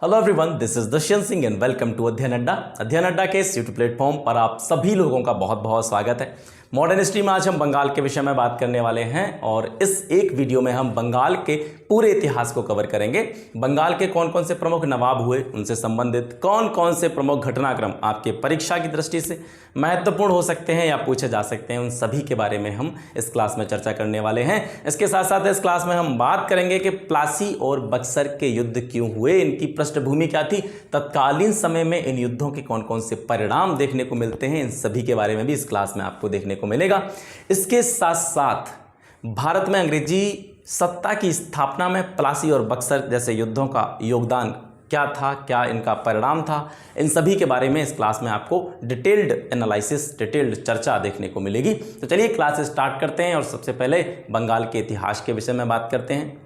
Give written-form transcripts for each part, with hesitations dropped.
Hello everyone, this is Dushyant Singh and welcome to Adhyayan Adda. अध्ययन अड्डा के इस यूट्यूब प्लेटफॉर्म पर आप सभी लोगों का बहुत बहुत स्वागत है। मॉडर्न हिस्ट्री में आज हम बंगाल के विषय में बात करने वाले हैं और इस एक वीडियो में हम बंगाल के पूरे इतिहास को कवर करेंगे। बंगाल के कौन कौन से प्रमुख नवाब हुए, उनसे संबंधित कौन कौन से प्रमुख घटनाक्रम आपके परीक्षा की दृष्टि से महत्वपूर्ण हो सकते हैं या पूछे जा सकते हैं, उन सभी के बारे में हम इस क्लास में चर्चा करने वाले हैं। इसके साथ साथ इस क्लास में हम बात करेंगे कि प्लासी और बक्सर के युद्ध क्यों हुए, इनकी पृष्ठभूमि क्या थी, तत्कालीन समय में इन युद्धों के कौन कौन से परिणाम देखने को मिलते हैं, इन सभी के बारे में भी इस क्लास में आपको देखने को मिलेगा। इसके साथ साथ भारत में अंग्रेजी सत्ता की स्थापना में प्लासी और बक्सर जैसे युद्धों का योगदान क्या था, क्या इनका परिणाम था, इन सभी के बारे में इस क्लास में आपको डिटेल्ड एनालिसिस, डिटेल्ड चर्चा देखने को मिलेगी। तो चलिए क्लास स्टार्ट करते हैं और सबसे पहले बंगाल के इतिहास के विषय में बात करते हैं।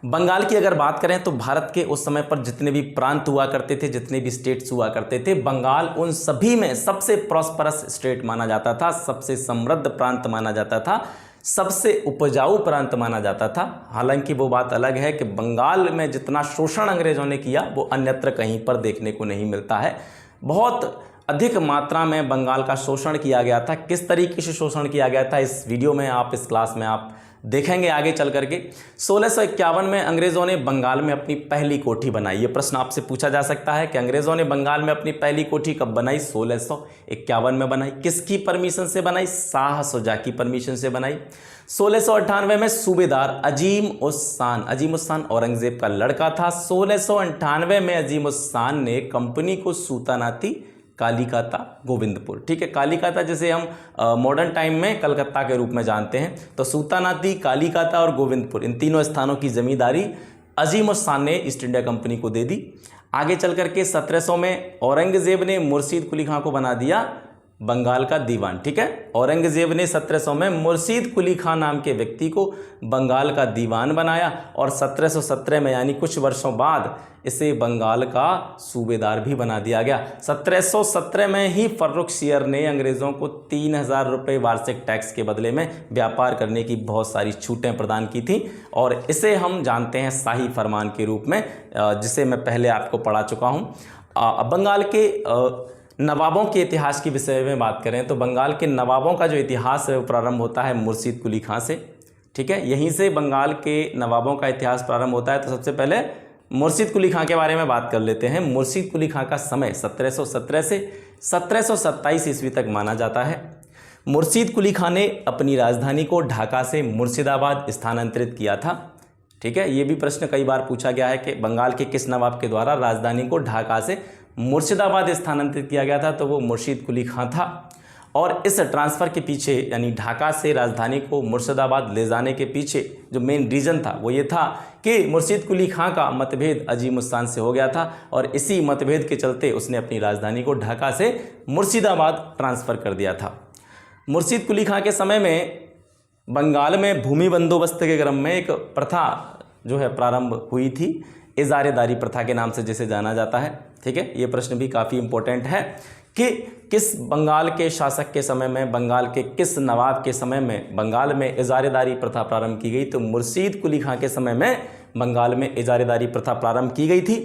बंगाल की अगर बात करें तो भारत के उस समय पर जितने भी प्रांत हुआ करते थे, जितने भी स्टेट्स हुआ करते थे, बंगाल उन सभी में सबसे प्रॉस्परस स्टेट माना जाता था, सबसे समृद्ध प्रांत माना जाता था, सबसे उपजाऊ प्रांत माना जाता था। हालांकि वो बात अलग है कि बंगाल में जितना शोषण अंग्रेजों ने किया वो अन्यत्र कहीं पर देखने को नहीं मिलता है। बहुत अधिक मात्रा में बंगाल का शोषण किया गया था। किस तरीके से शोषण किया गया था इस वीडियो में आप, इस क्लास में आप देखेंगे आगे चल करके। 1651 में अंग्रेज़ों ने बंगाल में अपनी पहली कोठी बनाई। ये प्रश्न आपसे पूछा जा सकता है कि अंग्रेज़ों ने बंगाल में अपनी पहली कोठी कब बनाई? 1651 में बनाई। किसकी परमिशन से बनाई? शाह शुजा की परमिशन से बनाई। 1698 में सूबेदार अजीम उस खान औरंगजेब का लड़का था। 1698 में अजीम उस खान ने कंपनी को सूतानाती, कालीकाता, गोविंदपुर, ठीक है, कालीकाता जिसे हम मॉडर्न टाइम में कलकत्ता के रूप में जानते हैं, तो सूतानाती, कालीकाता और गोविंदपुर, इन तीनों स्थानों की जमींदारी अजीम उस खान ने ईस्ट इंडिया कंपनी को दे दी। आगे चल करके 1700 में औरंगजेब ने मुर्शीद कुली खां को बना दिया बंगाल का दीवान, ठीक है। औरंगजेब ने 1700 में मुर्शीद कुली खां नाम के व्यक्ति को बंगाल का दीवान बनाया और 1717 में यानी कुछ वर्षों बाद इसे बंगाल का सूबेदार भी बना दिया गया। 1717 में ही फर्रुख सियर ने अंग्रेज़ों को 3000 रुपये वार्षिक टैक्स के बदले में व्यापार करने की बहुत सारी छूटें प्रदान की थी और इसे हम जानते हैं शाही फरमान के रूप में, जिसे मैं पहले आपको पढ़ा चुका हूँ। बंगाल के नवाबों के इतिहास के विषय में बात करें तो बंगाल के नवाबों का जो इतिहास है वो प्रारंभ होता है मुर्शीद कुली खां से, ठीक है। यहीं से बंगाल के नवाबों का इतिहास प्रारंभ होता है। तो सबसे पहले मुर्शीद कुली खां के बारे में बात कर लेते हैं। मुर्शीद कुली खां का समय 1717 से 1727 ईस्वी तक माना जाता है। मुर्शीद कुली खां ने अपनी राजधानी को ढाका से मुर्शिदाबाद स्थानांतरित किया था, ठीक है। ये भी प्रश्न कई बार पूछा गया है कि बंगाल के किस नवाब के द्वारा राजधानी को ढाका से मुर्शिदाबाद स्थानांतरित किया गया था, तो वो मुर्शीद कुली खां था। और इस ट्रांसफ़र के पीछे यानी ढाका से राजधानी को मुर्शिदाबाद ले जाने के पीछे जो मेन रीज़न था वो ये था कि मुर्शीद कुली खां का मतभेद अजीम उस खान से हो गया था और इसी मतभेद के चलते उसने अपनी राजधानी को ढाका से मुर्शिदाबाद ट्रांसफ़र कर दिया था। मुर्शीद कुली खां के समय में बंगाल में भूमि बंदोबस्त के क्रम में एक प्रथा जो है प्रारंभ हुई थी, इजारेदारी प्रथा के नाम से जिसे जाना जाता है, ठीक है। ये प्रश्न भी काफ़ी इम्पोर्टेंट है कि किस बंगाल के शासक के समय में, बंगाल के किस नवाब के समय में बंगाल में इजारेदारी प्रथा प्रारंभ की गई? तो मुर्शीद कुली खां के समय में बंगाल में इजारेदारी प्रथा प्रारंभ की गई थी।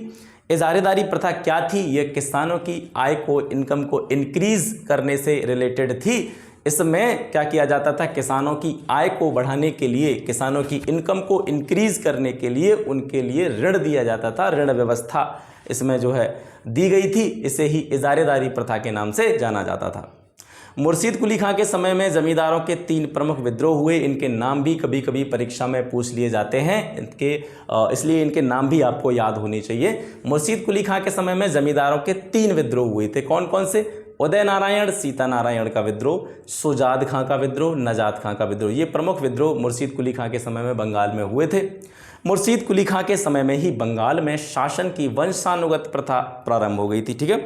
इजारेदारी प्रथा क्या थी? ये किसानों की आय को, इनकम को इंक्रीज करने से रिलेटेड थी। इसमें क्या किया जाता था? किसानों की आय को बढ़ाने के लिए, किसानों की इनकम को इंक्रीज करने के लिए उनके लिए ऋण दिया जाता था, ऋण व्यवस्था इसमें जो है दी गई थी। इसे ही इजारेदारी प्रथा के नाम से जाना जाता था। मुर्शीद कुली खां के समय में जमींदारों के 3 प्रमुख विद्रोह हुए। इनके नाम भी कभी कभी परीक्षा में पूछ लिए जाते हैं, इसलिए इनके नाम भी आपको याद होने चाहिए। मुर्शीद कुली खां के समय में जमींदारों के 3 विद्रोह हुए थे। कौन कौन से? उदय नारायण, सीता नारायण का विद्रोह, सुजाद खां का विद्रोह, नजात खां का विद्रोह। ये प्रमुख विद्रोह मुर्शीद कुली खां के समय में बंगाल में हुए थे। मुर्शीद कुली खां के समय में ही बंगाल में शासन की वंशानुगत प्रथा प्रारंभ हो गई थी, ठीक है।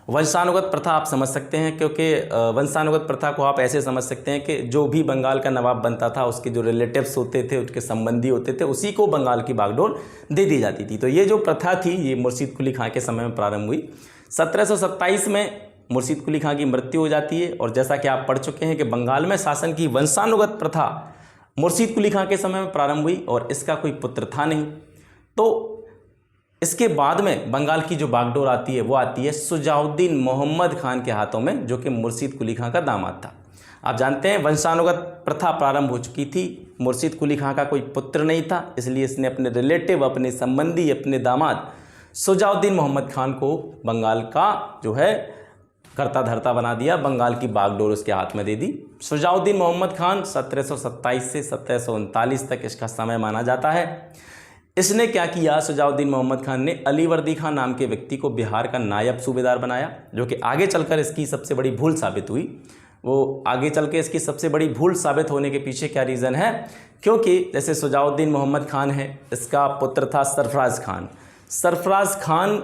वंशानुगत प्रथा आप समझ सकते हैं क्योंकि वंशानुगत प्रथा को आप ऐसे समझ सकते हैं कि जो भी बंगाल का नवाब बनता था उसके जो रिलेटिव्स होते थे, उसके संबंधी होते थे, उसी को बंगाल की बागडोर दे दी जाती थी। तो ये जो प्रथा थी ये मुर्शीद कुली खां के समय में प्रारंभ हुई। 1727 में मुर्शीद कुली खां की मृत्यु हो जाती है और जैसा कि आप पढ़ चुके हैं कि बंगाल में शासन की वंशानुगत प्रथा मुर्शीद कुली खां के समय में प्रारंभ हुई और इसका कोई पुत्र था नहीं। तो इसके बाद में बंगाल की जो बागडोर आती है वो आती है शुजाउद्दीन मोहम्मद खान के हाथों में, जो कि मुर्शिद कुली खां का दामाद था। आप जानते हैं वंशानुगत प्रथा प्रारंभ हो चुकी थी, मुर्शिद कुली खां का कोई पुत्र नहीं था, इसलिए इसने अपने रिलेटिव, अपने संबंधी, अपने दामाद शुजाउद्दीन मोहम्मद खान को बंगाल का जो है करता धरता बना दिया, बंगाल की बागडोर उसके हाथ में दे दी। शुजाउद्दीन मोहम्मद खान 1727 से 1739 तक इसका समय माना जाता है। इसने क्या किया, शुजाउद्दीन मोहम्मद खान ने अली वर्दी खान नाम के व्यक्ति को बिहार का नायब सूबेदार बनाया, जो कि आगे चलकर इसकी सबसे बड़ी भूल साबित हुई। वो आगे चल के इसकी सबसे बड़ी भूल साबित होने के पीछे क्या रीज़न है, क्योंकि जैसे शुजाउद्दीन मोहम्मद खान है, इसका पुत्र था सरफराज खान। सरफराज खान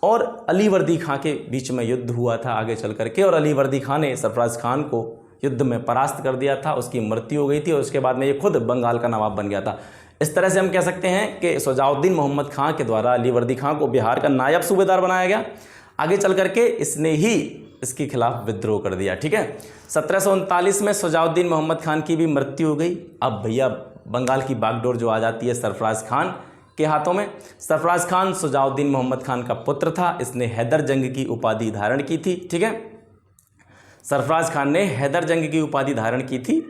और अली वर्दी खां के बीच में युद्ध हुआ था आगे चल करके, और अली वर्दी खां ने सरफराज खान को युद्ध में परास्त कर दिया था, उसकी मृत्यु हो गई थी और उसके बाद में ये खुद बंगाल का नवाब बन गया था। इस तरह से हम कह सकते हैं कि शुजाउद्दीन मोहम्मद खां के द्वारा अली वर्दी खां को बिहार का नायब सूबेदार बनाया गया। आगे चल करके इसने ही इसके खिलाफ विद्रोह कर दिया। ठीक है, 1739 में शुजाउद्दीन मोहम्मद खान की भी मृत्यु हो गई। अब भैया बंगाल की बागडोर जो आ जाती है सरफराज खान के हाथों में। सरफराज खान शुजाउद्दीन मोहम्मद खान का पुत्र था, इसने हैदर जंग की उपाधि धारण की थी। ठीक है, सरफराज खान ने हैदर जंग की उपाधि धारण की थी।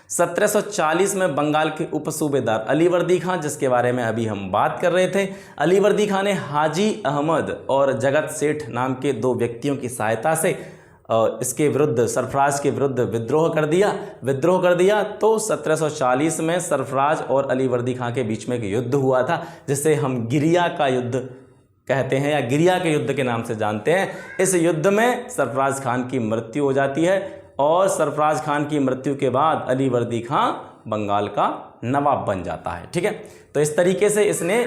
1740 में बंगाल के उप सूबेदार अली वर्दी खां, जिसके बारे में अभी हम बात कर रहे थे, अली वर्दी खां ने हाजी अहमद और जगत सेठ नाम के दो व्यक्तियों की सहायता से इसके विरुद्ध, सरफराज के विरुद्ध विद्रोह कर दिया। तो 1740 में सरफराज और अली वर्दी खां के बीच में एक युद्ध हुआ था, जिसे हम गिरिया का युद्ध कहते हैं या गिरिया के युद्ध के नाम से जानते हैं। इस युद्ध में सरफराज खान की मृत्यु हो जाती है और सरफराज खान की मृत्यु के बाद अली वर्दी खां बंगाल का नवाब बन जाता है। ठीक है, तो इस तरीके से इसने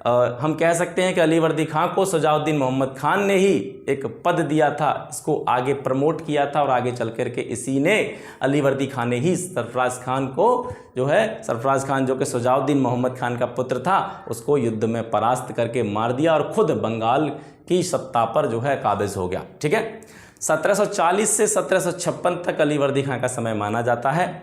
हम कह सकते हैं कि अली वर्दी खां को शुजाउद्दीन मोहम्मद खान ने ही एक पद दिया था, इसको आगे प्रमोट किया था और आगे चल कर के इसी ने, अली वर्दी खान ने ही सरफराज खान को जो है, सरफराज खान जो कि शुजाउद्दीन मोहम्मद खान का पुत्र था, उसको युद्ध में परास्त करके मार दिया और खुद बंगाल की सत्ता पर जो है काबिज हो गया। ठीक है, 1740 से 1756 तक अली वर्दी खां का समय माना जाता है।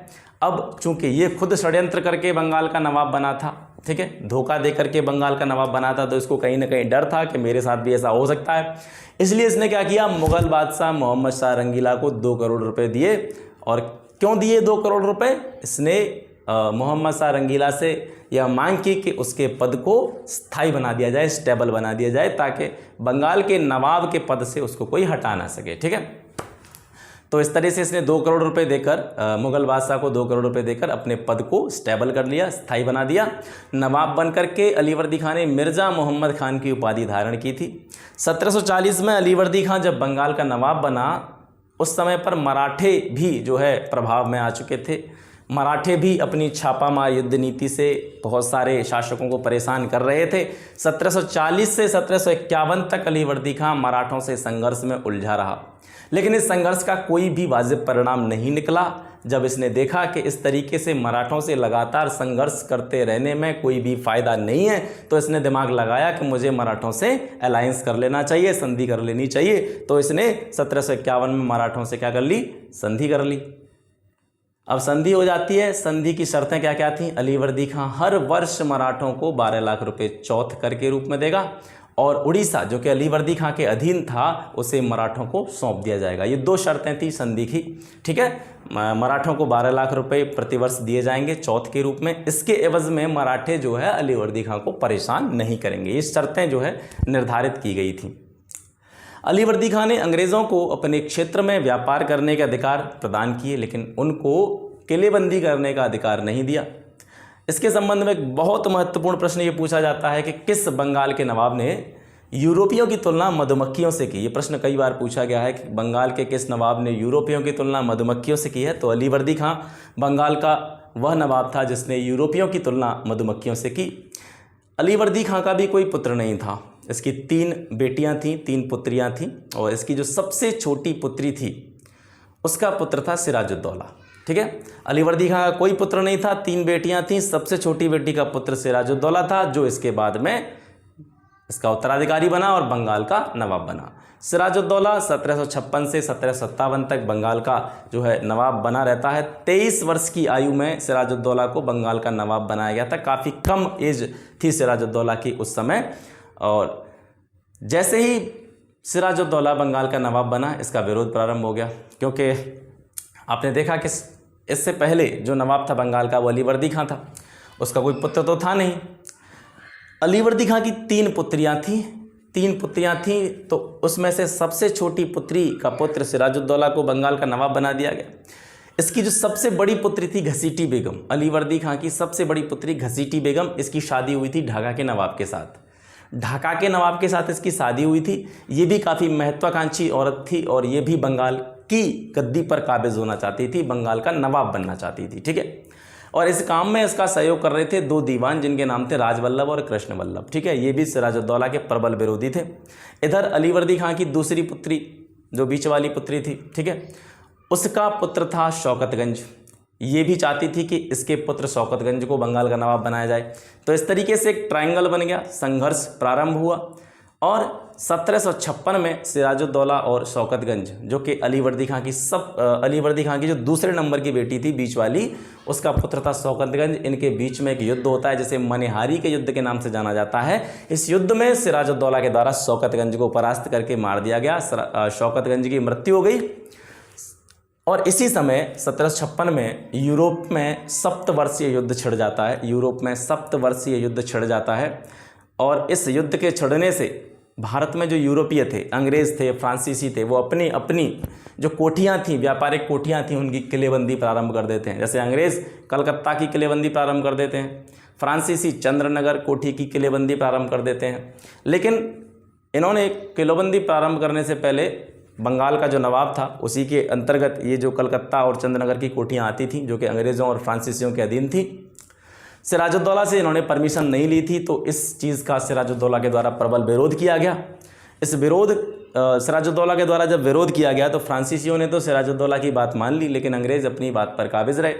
अब चूंकि ये खुद षड्यंत्र करके बंगाल का नवाब बना था, ठीक है, धोखा दे करके बंगाल का नवाब बना था, तो इसको कहीं ना कहीं डर था कि मेरे साथ भी ऐसा हो सकता है। इसलिए इसने क्या किया, मुगल बादशाह मोहम्मद शाह रंगीला को 2 करोड़ रुपए दिए। और क्यों दिए 2 करोड़ रुपए? इसने मोहम्मद शाह रंगीला से यह मांग की कि उसके पद को स्थायी बना दिया जाए, स्टेबल बना दिया जाए, ताकि बंगाल के नवाब के पद से उसको कोई हटा ना सके। ठीक है, तो इस तरह से इसने 2 करोड़ रुपए देकर, मुगल बादशाह को 2 करोड़ रुपए देकर अपने पद को स्टेबल कर लिया, स्थायी बना दिया। नवाब बनकर के अली वर्दी खां ने मिर्ज़ा मोहम्मद खान की उपाधि धारण की थी। 1740 में अली वर्दी खां जब बंगाल का नवाब बना, उस समय पर मराठे भी जो है प्रभाव में आ चुके थे। मराठे भी अपनी छापामार युद्ध नीति से बहुत सारे शासकों को परेशान कर रहे थे। 1740 से 1751 तक अली वर्दी खां मराठों से संघर्ष में उलझा रहा, लेकिन इस संघर्ष का कोई भी वाजिब परिणाम नहीं निकला। जब इसने देखा कि इस तरीके से मराठों से लगातार संघर्ष करते रहने में कोई भी फ़ायदा नहीं है, तो इसने दिमाग लगाया कि मुझे मराठों से अलायंस कर लेना चाहिए, संधि कर लेनी चाहिए। तो इसने 1751 में मराठों से क्या कर ली, संधि कर ली। अब संधि हो जाती है, संधि की शर्तें क्या क्या थीं? अली वर्दी खां हर वर्ष मराठों को 12 लाख रुपए चौथ कर के रूप में देगा, और उड़ीसा जो कि अली वर्दी खां के अधीन था, उसे मराठों को सौंप दिया जाएगा। ये 2 शर्तें थी संधि की। ठीक है, मराठों को 12 लाख रुपए प्रतिवर्ष दिए जाएंगे चौथ के रूप में। इसके एवज में मराठे जो है अली वर्दी खां को परेशान नहीं करेंगे। ये शर्तें जो है निर्धारित की गई थी। अली वर्दी खां ने अंग्रेज़ों को अपने क्षेत्र में व्यापार करने के अधिकार प्रदान किए, लेकिन उनको किलेबंदी करने का अधिकार नहीं दिया। इसके संबंध में एक बहुत महत्वपूर्ण प्रश्न ये पूछा जाता है कि किस बंगाल के नवाब ने यूरोपियों की तुलना मधुमक्खियों से की। ये प्रश्न कई बार पूछा गया है कि बंगाल के किस नवाब ने यूरोपियों की तुलना मधुमक्खियों से की है। तो अली वर्दी खां बंगाल का वह नवाब था जिसने यूरोपियों की तुलना मधुमक्खियों से की। अली वर्दी खां का भी कोई पुत्र नहीं था। इसकी 3 बेटियां थीं, 3 पुत्रियां थीं, और इसकी जो सबसे छोटी पुत्री थी उसका पुत्र था सिराजुद्दौला। ठीक है, अली वर्दी खां का कोई पुत्र नहीं था, 3 बेटियां थीं, सबसे छोटी बेटी का पुत्र सिराजुद्दौला था, जो इसके बाद में इसका उत्तराधिकारी बना और बंगाल का नवाब बना। सिराजुद्दौला 1756 से 1757 तक बंगाल का जो है नवाब बना रहता है। 23 वर्ष की आयु में सिराजुद्दौला को बंगाल का नवाब बनाया गया था। काफ़ी कम एज थी सिराजुद्दौला की उस समय। और जैसे ही सिराजुद्दौला बंगाल का नवाब बना, इसका विरोध प्रारंभ हो गया, क्योंकि आपने देखा कि इससे पहले जो नवाब था बंगाल का वो अलीवर्दी खां था, उसका कोई पुत्र तो था नहीं। अलीवर्दी खां की 3 पुत्रियां थीं, तो उसमें से सबसे छोटी पुत्री का पुत्र सिराजुद्दौला को बंगाल का नवाब बना दिया गया। इसकी जो सबसे बड़ी पुत्री थी घसीटी बेगम, अलीवर्दी खां की सबसे बड़ी पुत्री घसीटी बेगम, इसकी शादी हुई थी ढाका के नवाब के साथ। ढाका के नवाब के साथ इसकी शादी हुई थी। ये भी काफ़ी महत्वाकांक्षी औरत थी और ये भी बंगाल की गद्दी पर काबिज होना चाहती थी, बंगाल का नवाब बनना चाहती थी, ठीक है। और इस काम में इसका सहयोग कर रहे थे 2 दीवान, जिनके नाम थे राजवल्लभ और कृष्णवल्लभ, ठीक है। ये भी सिराजुद्दौला के प्रबल विरोधी थे। इधर अलीवर्दी खां की दूसरी पुत्री, जो बीच वाली पुत्री थी, ठीक है, उसका पुत्र था शौकतगंज। ये भी चाहती थी कि इसके पुत्र शौकतगंज को बंगाल का नवाब बनाया जाए। तो इस तरीके से एक ट्रायंगल बन गया, संघर्ष प्रारंभ हुआ और 1756 में सिराजुद्दौला और शौकतगंज, जो कि अलीवर्दी खां की जो दूसरे नंबर की बेटी थी बीच वाली, उसका पुत्र था शौकतगंज, इनके बीच में एक युद्ध होता है जिसे मनिहारी के युद्ध के नाम से जाना जाता है। इस युद्ध में सिराजुद्दौला के द्वारा शौकतगंज को परास्त करके मार दिया गया, शौकतगंज की मृत्यु हो गई। और इसी समय 1756 में यूरोप में सप्तवर्षीय युद्ध छिड़ जाता है। और इस युद्ध के छिड़ने से भारत में जो यूरोपीय थे, अंग्रेज़ थे, फ्रांसीसी थे, वो अपनी अपनी जो कोठियाँ थीं, व्यापारिक कोठियाँ थीं, उनकी किलेबंदी प्रारंभ कर देते हैं। जैसे अंग्रेज़ कलकत्ता की किलेबंदी प्रारंभ कर देते हैं, फ्रांसीसी चंद्रनगर कोठी की किलेबंदी प्रारंभ कर देते हैं। लेकिन इन्होंने किलेबंदी प्रारंभ करने से पहले बंगाल का जो नवाब था, उसी के अंतर्गत ये जो कलकत्ता और चंद्रनगर की कोठियाँ आती थीं, जो कि अंग्रेज़ों और फ्रांसीसियों के अधीन थी। सिराजुद्दौला से इन्होंने परमिशन नहीं ली थी, तो इस चीज़ का सिराजुद्दौला के द्वारा प्रबल विरोध किया गया। इस सिराजुद्दौला के द्वारा जब विरोध किया गया तो फ्रांसीसियों ने तो सिराजुद्दौला की बात मान ली, लेकिन अंग्रेज़ अपनी बात पर काबिज रहे।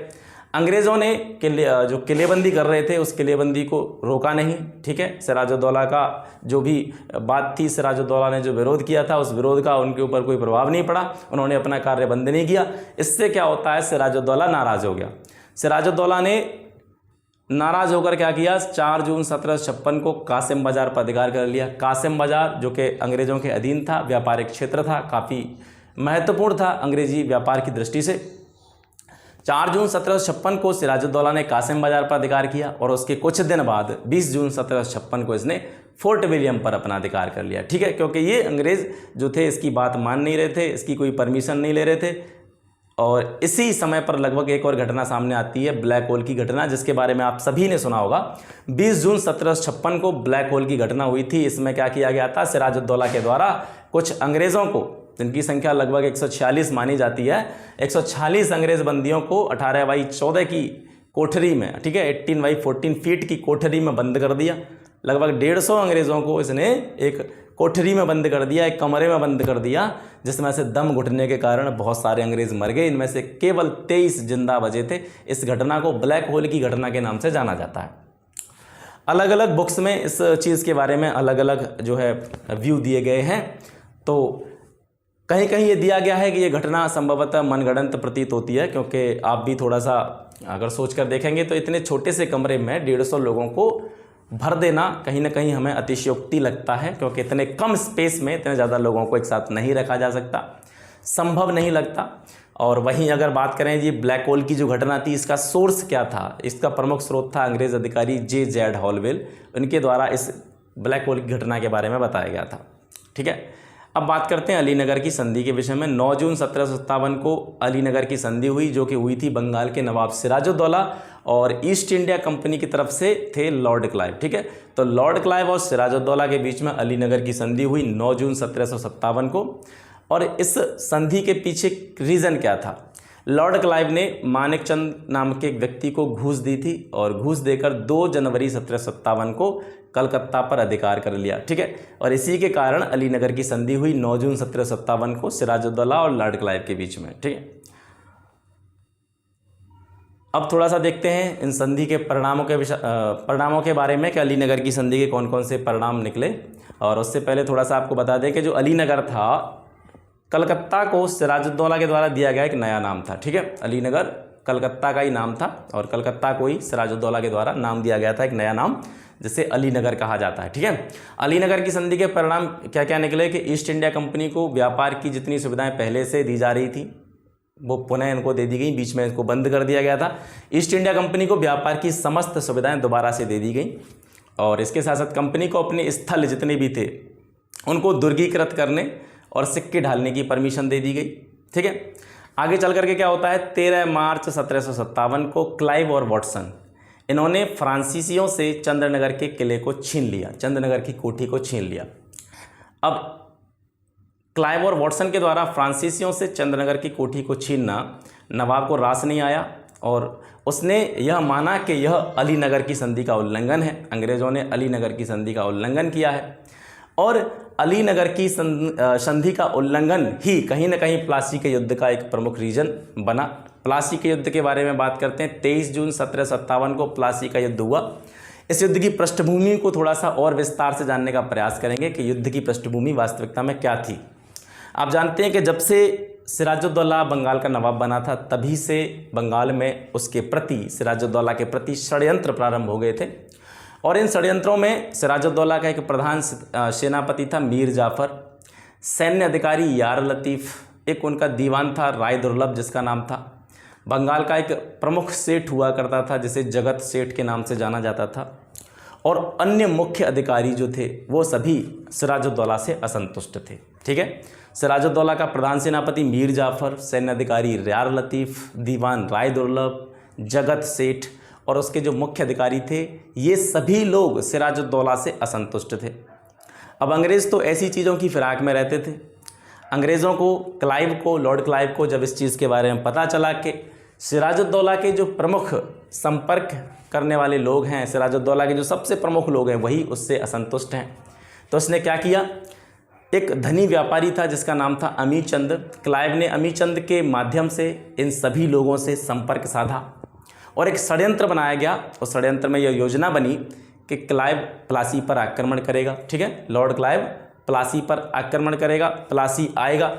अंग्रेज़ों ने जो किलेबंदी कर रहे थे, उस किलेबंदी को रोका नहीं, ठीक है। सिराजुद्दौला का जो भी बात थी, सिराजुद्दौला ने जो विरोध किया था, उस विरोध का उनके ऊपर कोई प्रभाव नहीं पड़ा, उन्होंने अपना कार्य बंद नहीं किया। इससे क्या होता है, सिराजुद्दौला नाराज़ हो गया। सिराजुद्दौला ने नाराज़ होकर क्या किया, 4 जून 1756 को कासिम बाज़ार पर अधिकार कर लिया। कासिम बाज़ार जो कि अंग्रेज़ों के अधीन था, व्यापारिक क्षेत्र था, काफ़ी महत्वपूर्ण था अंग्रेजी व्यापार की दृष्टि से। 4 जून 1756 को सिराजुद्दौला ने कासिम बाज़ार पर अधिकार किया और उसके कुछ दिन बाद 20 जून 1756 को इसने फोर्ट विलियम पर अपना अधिकार कर लिया, ठीक है। क्योंकि ये अंग्रेज़ जो थे इसकी बात मान नहीं रहे थे, इसकी कोई परमिशन नहीं ले रहे थे। और इसी समय पर लगभग एक और घटना सामने आती है, ब्लैक होल की घटना, जिसके बारे में आप सभी ने सुना होगा। 20 जून 1756 को ब्लैक होल की घटना हुई थी। इसमें क्या किया गया था, सिराजुद्दौला के द्वारा कुछ अंग्रेज़ों को, जिनकी संख्या लगभग 146 मानी जाती है, 146 अंग्रेज़ बंदियों को 18/14 की कोठरी में, ठीक है, 18/14 फीट की कोठरी में बंद कर दिया। लगभग 150 अंग्रेज़ों को इसने एक कोठरी में बंद कर दिया, एक कमरे में बंद कर दिया, जिसमें से दम घुटने के कारण बहुत सारे अंग्रेज़ मर गए। इनमें से केवल 23 जिंदा बचे थे। इस घटना को ब्लैक होल की घटना के नाम से जाना जाता है। अलग अलग बुक्स में इस चीज़ के बारे में अलग अलग जो है व्यू दिए गए हैं। तो कहीं कहीं ये दिया गया है कि ये घटना संभवतः मनगढ़ंत प्रतीत होती है, क्योंकि आप भी थोड़ा सा अगर सोच कर देखेंगे तो इतने छोटे से कमरे में 150 लोगों को भर देना कहीं ना कहीं हमें अतिशयोक्ति लगता है, क्योंकि इतने कम स्पेस में इतने ज़्यादा लोगों को एक साथ नहीं रखा जा सकता, संभव नहीं लगता। और वहीं अगर बात करें जी ब्लैक होल की जो घटना थी, इसका सोर्स क्या था, इसका प्रमुख स्रोत था अंग्रेज़ अधिकारी J.Z. हॉलवेल। उनके द्वारा इस ब्लैक होल की घटना के बारे में बताया गया था, ठीक है। अब बात करते हैं अलीनगर की संधि के विषय में। 9 जून 1757 को अलीनगर की संधि हुई, जो कि हुई थी बंगाल के नवाब सिराजुद्दौला और ईस्ट इंडिया कंपनी की तरफ से थे लॉर्ड क्लाइव, ठीक है। तो लॉर्ड क्लाइव और सिराजुद्दौला के बीच में अलीनगर की संधि हुई 9 जून 1757 को। और इस संधि के पीछे रीज़न क्या था, लॉर्ड क्लाइव ने मानेकचंद नाम के एक व्यक्ति को घूस दी थी और घूस देकर 2 जनवरी 1757 को कलकत्ता पर अधिकार कर लिया, ठीक है। और इसी के कारण अलीनगर की संधि हुई 9 जून 1757 को सिराजुद्दौला और लॉर्ड क्लाइव के बीच में, ठीक है। अब थोड़ा सा देखते हैं इन संधि के परिणामों के बारे में कि अलीनगर की संधि के कौन कौन से परिणाम निकले। और उससे पहले थोड़ा सा आपको बता दें कि जो अलीनगर था, कलकत्ता को सिराजुद्दौला के द्वारा दिया गया एक नया नाम था, ठीक है। अलीनगर कलकत्ता का ही नाम था और कलकत्ता को ही सिराजुद्दौला के द्वारा नाम दिया गया था, एक नया नाम, जिसे अलीनगर कहा जाता है। ठीक है, अलीनगर की संधि के परिणाम क्या क्या निकले कि ईस्ट इंडिया कंपनी को व्यापार की जितनी सुविधाएं पहले से दी जा रही थी वो पुनः इनको दे दी गई, बीच में इसको बंद कर दिया गया था। ईस्ट इंडिया कंपनी को व्यापार की समस्त सुविधाएं दोबारा से दे दी गई और इसके साथ साथ कंपनी को अपने स्थल जितने भी थे उनको दुर्गीकृत करने और सिक्के ढालने की परमिशन दे दी गई। ठीक है, आगे चल करके क्या होता है, 13 मार्च 1757 को क्लाइव और वॉटसन इन्होंने फ्रांसीसियों से चंद्रनगर के किले को छीन लिया, चंद्रनगर की कोठी को छीन लिया। अब क्लाइव और वॉटसन के द्वारा फ्रांसीसियों से चंद्रनगर की कोठी को छीनना नवाब को रास नहीं आया और उसने यह माना कि यह अलीनगर की संधि का उल्लंघन है। अंग्रेज़ों ने अलीनगर की संधि का उल्लंघन किया है और अलीनगर की संधि का उल्लंघन ही कहीं ना कहीं प्लासी के युद्ध का एक प्रमुख रीजन बना। प्लासी के युद्ध के बारे में बात करते हैं। 23 जून 1757 को प्लासी का युद्ध हुआ। इस युद्ध की पृष्ठभूमि को थोड़ा सा और विस्तार से जानने का प्रयास करेंगे कि युद्ध की पृष्ठभूमि वास्तविकता में क्या थी। आप जानते हैं कि जब से सिराजुद्दौला बंगाल का नवाब बना था तभी से बंगाल में उसके प्रति, सिराजुद्दौला के प्रति षड्यंत्र प्रारंभ हो गए थे और इन षड्यंत्रों में सिराजुद्दौला का एक प्रधान सेनापति था मीर जाफ़र, सैन्य अधिकारी यार लतीफ़, एक उनका दीवान था राय दुर्लभ जिसका नाम था, बंगाल का एक प्रमुख सेठ हुआ करता था जिसे जगत सेठ के नाम से जाना जाता था और अन्य मुख्य अधिकारी जो थे वो सभी सिराजुद्दौला से असंतुष्ट थे। ठीक है, सिराजुद्दौला का प्रधान सेनापति मीर जाफ़र, सैन्य अधिकारी यार लतीफ़, दीवान राय दुर्लभ, जगत सेठ और उसके जो मुख्य अधिकारी थे ये सभी लोग सिराजुद्दौला से असंतुष्ट थे। अब अंग्रेज़ तो ऐसी चीज़ों की फिराक में रहते थे। अंग्रेज़ों को, क्लाइव को, लॉर्ड क्लाइव को जब इस चीज़ के बारे में पता चला कि सिराजुद्दौला के जो प्रमुख संपर्क करने वाले लोग हैं, सिराजुद्दौला के जो सबसे प्रमुख लोग हैं वही उससे असंतुष्ट हैं, तो उसने क्या किया, एक धनी व्यापारी था जिसका नाम था अमीचंद। क्लाइव ने अमीचंद के माध्यम से इन सभी लोगों से संपर्क साधा और एक षड्यंत्र बनाया गया। उस षड्यंत्र में यह योजना बनी कि क्लाइव प्लासी पर आक्रमण करेगा। ठीक है, लॉर्ड क्लाइव प्लासी पर आक्रमण करेगा, प्लासी आएगा।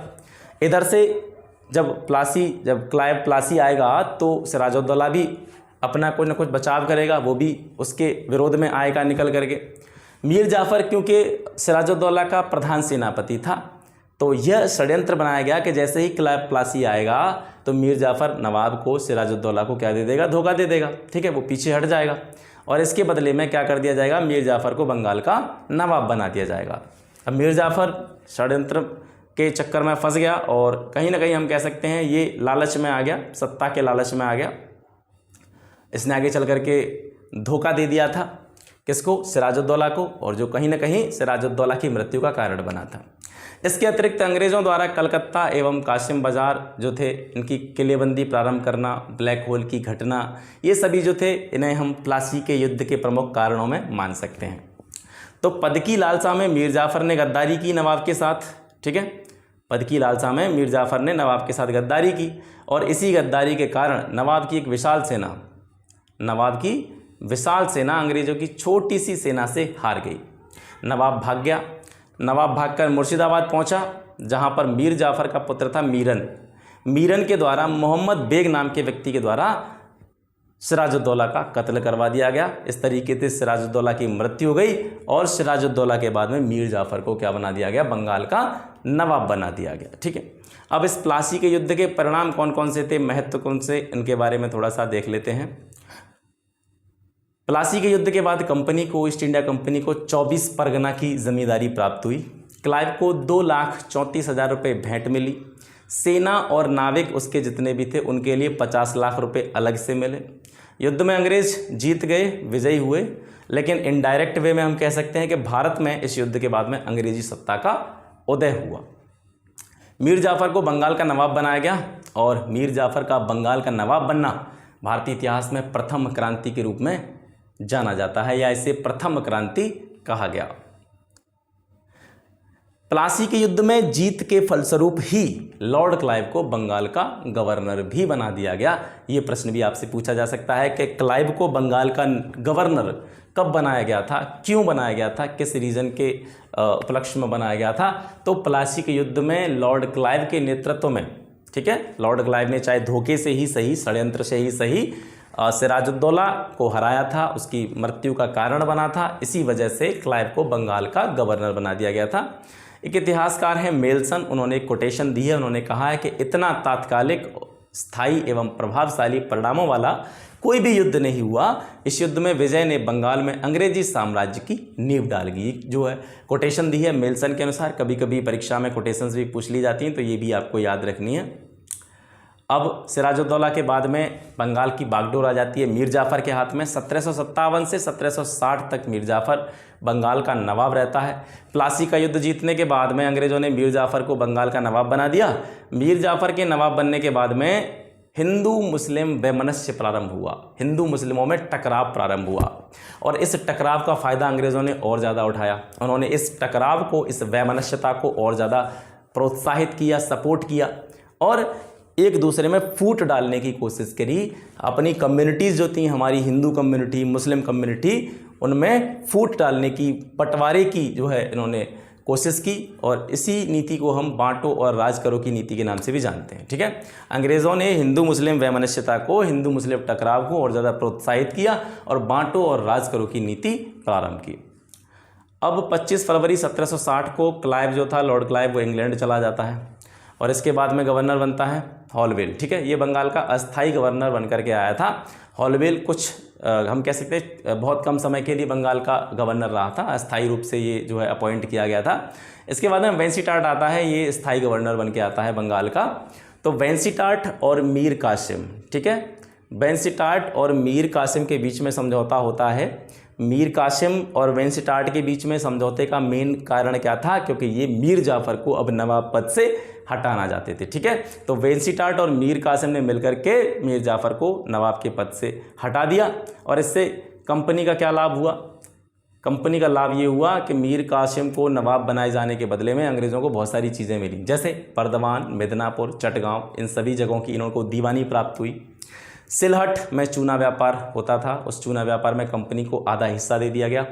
इधर से जब क्लाइव प्लासी आएगा तो सिराजुद्दौला भी अपना कुछ न कुछ बचाव करेगा, वो भी उसके विरोध में आएगा निकल करके। मीर जाफ़र क्योंकि सिराजुद्दौला का प्रधान सेनापति था तो यह षड्यंत्र बनाया गया कि जैसे ही क्लाइव प्लासी आएगा तो मीर जाफ़र नवाब को, सिराजुद्दौला को क्या दे देगा, धोखा दे देगा। ठीक है, वो पीछे हट जाएगा और इसके बदले में क्या कर दिया जाएगा, मीर जाफ़र को बंगाल का नवाब बना दिया जाएगा। अब मीर जाफ़र षड्यंत्र के चक्कर में फंस गया और कहीं ना कहीं हम कह सकते हैं ये लालच में आ गया, सत्ता के लालच में आ गया। इसने आगे चल करके धोखा दे दिया था किसको, सिराजुद्दौला को, और जो कहीं ना कहीं सिराजुद्दौला की मृत्यु का कारण बना था। इसके अतिरिक्त अंग्रेज़ों द्वारा कलकत्ता एवं कासिम बाज़ार जो थे इनकी किलेबंदी प्रारंभ करना, ब्लैक होल की घटना, ये सभी जो थे इन्हें हम प्लासी के युद्ध के प्रमुख कारणों में मान सकते हैं। तो पद की लालसा में मीर जाफ़र ने गद्दारी की नवाब के साथ। ठीक है, पद की लालसा में मीर जाफ़र ने नवाब के साथ गद्दारी की और इसी गद्दारी के कारण नवाब की विशाल सेना अंग्रेज़ों की छोटी सी सेना से हार गई। नवाब भाग गया। नवाब भागकर मुर्शिदाबाद पहुंचा जहां पर मीर जाफ़र का पुत्र था मीरन के द्वारा मोहम्मद बेग नाम के व्यक्ति के द्वारा सिराजुद्दौला का कत्ल करवा दिया गया। इस तरीके से सिराजुद्दौला की मृत्यु हो गई और सिराजुद्दौला के बाद में मीर जाफ़र को क्या बना दिया गया, बंगाल का नवाब बना दिया गया। ठीक है, अब इस प्लासी के युद्ध के परिणाम कौन कौन से थे, महत्वपूर्ण से, इनके बारे में थोड़ा सा देख लेते हैं। प्लासी के युद्ध के बाद ईस्ट इंडिया कंपनी को 24 परगना की जमींदारी प्राप्त हुई। क्लाइव को 2,34,000 रुपये भेंट मिली। सेना और नाविक उसके जितने भी थे उनके लिए 50 लाख रुपए अलग से मिले। युद्ध में अंग्रेज जीत गए, विजयी हुए, लेकिन इनडायरेक्ट वे में हम कह सकते हैं कि भारत में इस युद्ध के बाद में अंग्रेजी सत्ता का उदय हुआ। मीर जाफ़र को बंगाल का नवाब बनाया गया और मीर जाफ़र का बंगाल का नवाब बनना भारतीय इतिहास में प्रथम क्रांति के रूप में जाना जाता है या इसे प्रथम क्रांति कहा गया। प्लासी के युद्ध में जीत के फलस्वरूप ही लॉर्ड क्लाइव को बंगाल का गवर्नर भी बना दिया गया। ये प्रश्न भी आपसे पूछा जा सकता है कि क्लाइव को बंगाल का गवर्नर कब बनाया गया था, क्यों बनाया गया था, किस रीजन के उपलक्ष्य में बनाया गया था। तो प्लासी के युद्ध में लॉर्ड क्लाइव के नेतृत्व में, ठीक है, लॉर्ड क्लाइव ने चाहे धोखे से ही सही, षड्यंत्र से ही सही, सिराजुद्दौला को हराया था, उसकी मृत्यु का कारण बना था। इसी वजह से क्लाइव को बंगाल का गवर्नर बना दिया गया था। एक इतिहासकार हैं मेल्सन, उन्होंने एक कोटेशन दी है। उन्होंने कहा है कि इतना तात्कालिक, स्थायी एवं प्रभावशाली परिणामों वाला कोई भी युद्ध नहीं हुआ। इस युद्ध में विजय ने बंगाल में अंग्रेजी साम्राज्य की नींव डाल दी। जो है कोटेशन दी है मेल्सन के अनुसार। कभी कभी परीक्षा में कोटेशंस भी पूछ ली जाती हैं, तो ये भी आपको याद रखनी है। अब सिराजुद्दौला के बाद में बंगाल की बागडोर आ जाती है मीर जाफ़र के हाथ में। 1757 से 1760 तक मीर जाफ़र बंगाल का नवाब रहता है। प्लासी का युद्ध जीतने के बाद में अंग्रेज़ों ने मीर जाफ़र को बंगाल का नवाब बना दिया। मीर जाफ़र के नवाब बनने के बाद में हिंदू मुस्लिम वैमनस्य प्रारंभ हुआ, हिंदू मुस्लिमों में टकराव प्रारंभ हुआ और इस टकराव का फ़ायदा अंग्रेज़ों ने और ज़्यादा उठाया। उन्होंने इस टकराव को, इस वैमनस्यता को और ज़्यादा प्रोत्साहित किया, सपोर्ट किया और एक दूसरे में फूट डालने की कोशिश करी। अपनी कम्युनिटीज़ जो थी, हमारी हिंदू कम्युनिटी, मुस्लिम कम्युनिटी, उनमें फूट डालने की, बंटवारे की जो है इन्होंने कोशिश की और इसी नीति को हम बांटो और राज करो की नीति के नाम से भी जानते हैं। ठीक है, अंग्रेज़ों ने हिंदू मुस्लिम वैमनस्यता को, हिंदू मुस्लिम टकराव को और ज़्यादा प्रोत्साहित किया और बांटो और राज करो की नीति प्रारंभ की। अब 25 फरवरी 1760 को क्लाइव जो था, लॉर्ड क्लाइव, वो इंग्लैंड चला जाता है और इसके बाद में गवर्नर बनता है हॉलवेल। ठीक है, ये बंगाल का अस्थाई गवर्नर बनकर के आया था। हॉलवेल कुछ हम कह सकते हैं बहुत कम समय के लिए बंगाल का गवर्नर रहा था, अस्थाई रूप से ये जो है अपॉइंट किया गया था। इसके बाद में वेंसीटाट आता है, ये स्थायी गवर्नर बन के आता है बंगाल का। तो वेंसीटाट और मीर कासिम, ठीक है, वेंसीटाट और मीर कासिम के बीच में समझौता होता है। मीर कासिम और वेंसीटाट के बीच में समझौते का मेन कारण क्या था? क्योंकि ये मीर जाफ़र को अब नवाब पद से हटाना चाहते थे। ठीक है, तो वेंसीटाट और मीर कासिम ने मिलकर के मीर जाफ़र को नवाब के पद से हटा दिया और इससे कंपनी का क्या लाभ हुआ? कंपनी का लाभ ये हुआ कि मीर कासिम को नवाब बनाए जाने के बदले में अंग्रेज़ों को बहुत सारी चीज़ें मिली, जैसे बर्दवान, मिदनापुर, चटगांव, इन सभी जगहों की इनको दीवानी प्राप्त हुई। सिलहट में चूना व्यापार होता था, उस चूना व्यापार में कंपनी को आधा हिस्सा दे दिया गया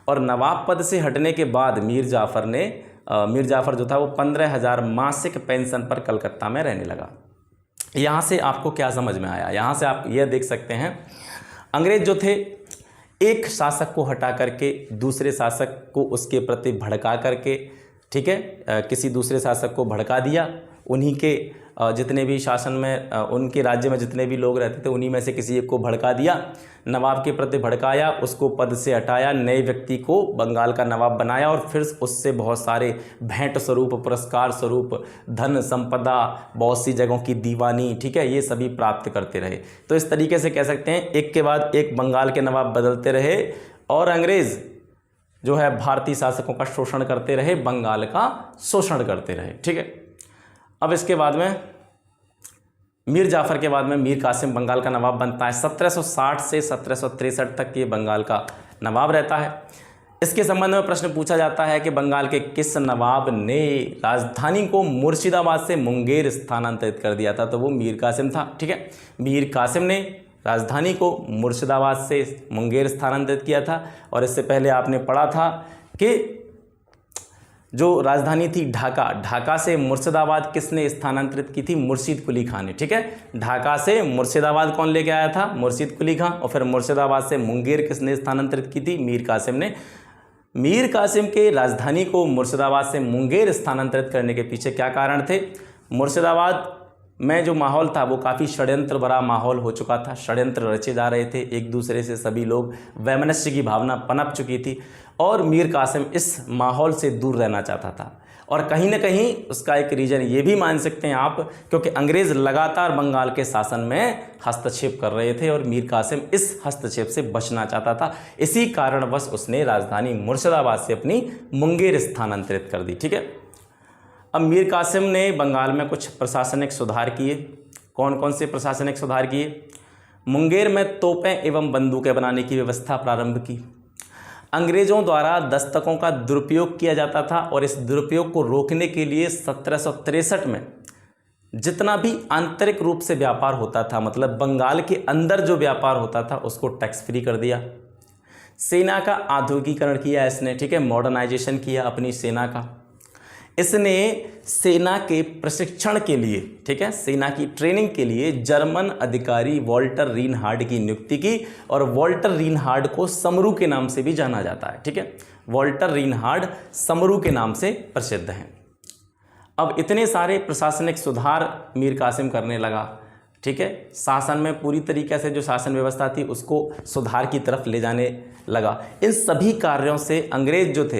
और नवाब पद से हटने के बाद मीर जाफ़र जो था वो 15,000 मासिक पेंशन पर कलकत्ता में रहने लगा। यहाँ से आपको क्या समझ में आया? यहाँ से आप यह देख सकते हैं, अंग्रेज जो थे एक शासक को हटा करके दूसरे शासक को उसके प्रति भड़का करके, ठीक है, किसी दूसरे शासक को भड़का दिया। उन्हीं के जितने भी शासन में, उनके राज्य में जितने भी लोग रहते थे उन्हीं में से किसी एक को भड़का दिया, नवाब के प्रति भड़काया, उसको पद से हटाया, नए व्यक्ति को बंगाल का नवाब बनाया और फिर उससे बहुत सारे भेंट स्वरूप, पुरस्कार स्वरूप, धन संपदा, बहुत सी जगहों की दीवानी, ठीक है, ये सभी प्राप्त करते रहे। तो इस तरीके से कह सकते हैं एक के बाद एक बंगाल के नवाब बदलते रहे और अंग्रेज़ जो है भारतीय शासकों का शोषण करते रहे, बंगाल का शोषण करते रहे। ठीक है, अब इसके बाद में मीर जाफ़र के बाद में मीर कासिम बंगाल का नवाब बनता है। 1760 से 1763 तक ये बंगाल का नवाब रहता है। इसके संबंध में प्रश्न पूछा जाता है कि बंगाल के किस नवाब ने राजधानी को मुर्शिदाबाद से मुंगेर स्थानांतरित कर दिया था? तो वो मीर कासिम था। ठीक है, मीर कासिम ने राजधानी को मुर्शिदाबाद से मुंगेर स्थानांतरित किया था। और इससे पहले आपने पढ़ा था कि जो राजधानी थी ढाका, ढाका से मुर्शिदाबाद किसने स्थानांतरित की थी? मुर्शीद कुली खान ने। ठीक है, ढाका से मुर्शिदाबाद कौन लेके आया था? मुर्शीद कुली खान। और फिर मुर्शिदाबाद से मुंगेर किसने स्थानांतरित की थी? मीर कासिम ने। मीर कासिम के राजधानी को मुर्शिदाबाद से मुंगेर स्थानांतरित करने के पीछे क्या कारण थे? मुर्शिदाबाद में जो माहौल था वो काफ़ी षड्यंत्र भरा माहौल हो चुका था, षड्यंत्र रचे जा रहे थे, एक दूसरे से सभी लोग, वैमनस्य की भावना पनप चुकी थी और मीर कासिम इस माहौल से दूर रहना चाहता था। और कहीं ना कहीं उसका एक रीज़न ये भी मान सकते हैं आप, क्योंकि अंग्रेज़ लगातार बंगाल के शासन में हस्तक्षेप कर रहे थे और मीर कासिम इस हस्तक्षेप से बचना चाहता था। इसी कारणवश उसने राजधानी मुर्शिदाबाद से अपनी मुंगेर स्थानांतरित कर दी। ठीक है, अब मीर कासिम ने बंगाल में कुछ प्रशासनिक सुधार किए। कौन कौन से प्रशासनिक सुधार किए? मुंगेर में तोपें एवं बंदूकें बनाने की व्यवस्था प्रारंभ की। अंग्रेज़ों द्वारा दस्तकों का दुरुपयोग किया जाता था और इस दुरुपयोग को रोकने के लिए 1763 में जितना भी आंतरिक रूप से व्यापार होता था, मतलब बंगाल के अंदर जो व्यापार होता था, उसको टैक्स फ्री कर दिया। सेना का आधुनिकीकरण किया इसने। ठीक है, मॉडर्नाइजेशन किया अपनी सेना का। इसने सेना के प्रशिक्षण के लिए, ठीक है, सेना की ट्रेनिंग के लिए जर्मन अधिकारी वॉल्टर रीनहार्ड की नियुक्ति की, और वॉल्टर रीनहार्ड को समरू के नाम से भी जाना जाता है, ठीक है। वॉल्टर रीनहार्ड समरू के नाम से प्रसिद्ध हैं। अब इतने सारे प्रशासनिक सुधार मीर कासिम करने लगा, ठीक है, शासन में पूरी तरीके से जो शासन व्यवस्था थी उसको सुधार की तरफ ले जाने लगा। इन सभी कार्यों से अंग्रेज जो थे,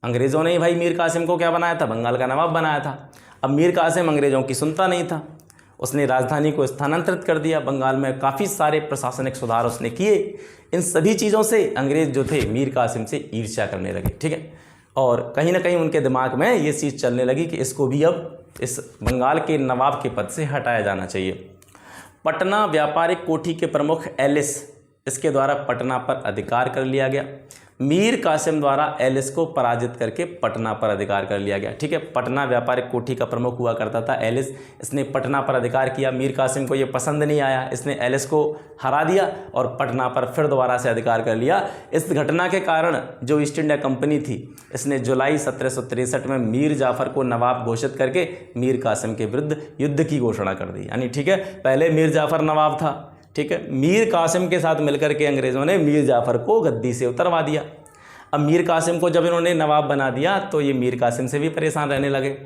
अंग्रेज़ों ने ही भाई मीर कासिम को क्या बनाया था, बंगाल का नवाब बनाया था। अब मीर कासिम अंग्रेज़ों की सुनता नहीं था, उसने राजधानी को स्थानांतरित कर दिया। बंगाल में काफ़ी सारे प्रशासनिक सुधार उसने किए। इन सभी चीज़ों से अंग्रेज़ जो थे मीर कासिम से ईर्ष्या करने लगे, ठीक है, और कहीं ना कहीं उनके दिमाग में ये चीज़ चलने लगी कि इसको भी अब इस बंगाल के नवाब के पद से हटाया जाना चाहिए। पटना व्यापारिक कोठी के प्रमुख एलिस, इसके द्वारा पटना पर अधिकार कर लिया गया। मीर कासिम द्वारा एलिस को पराजित करके पटना पर अधिकार कर लिया गया, ठीक है। पटना व्यापारिक कोठी का प्रमुख हुआ करता था एलिस, इसने पटना पर अधिकार किया। मीर कासिम को ये पसंद नहीं आया, इसने एलिस को हरा दिया और पटना पर फिर दोबारा से अधिकार कर लिया। इस घटना के कारण जो ईस्ट इंडिया कंपनी थी, इसने जुलाई 1763 में मीर जाफर को नवाब घोषित करके मीर कासिम के विरुद्ध युद्ध की घोषणा कर दी। यानी ठीक है, पहले मीर जाफर नवाब था, ठीक है, मीर कासिम के साथ मिलकर के अंग्रेज़ों ने मीर जाफ़र को गद्दी से उतरवा दिया। अब मीर कासिम को जब इन्होंने नवाब बना दिया तो ये मीर कासिम से भी परेशान रहने लगे।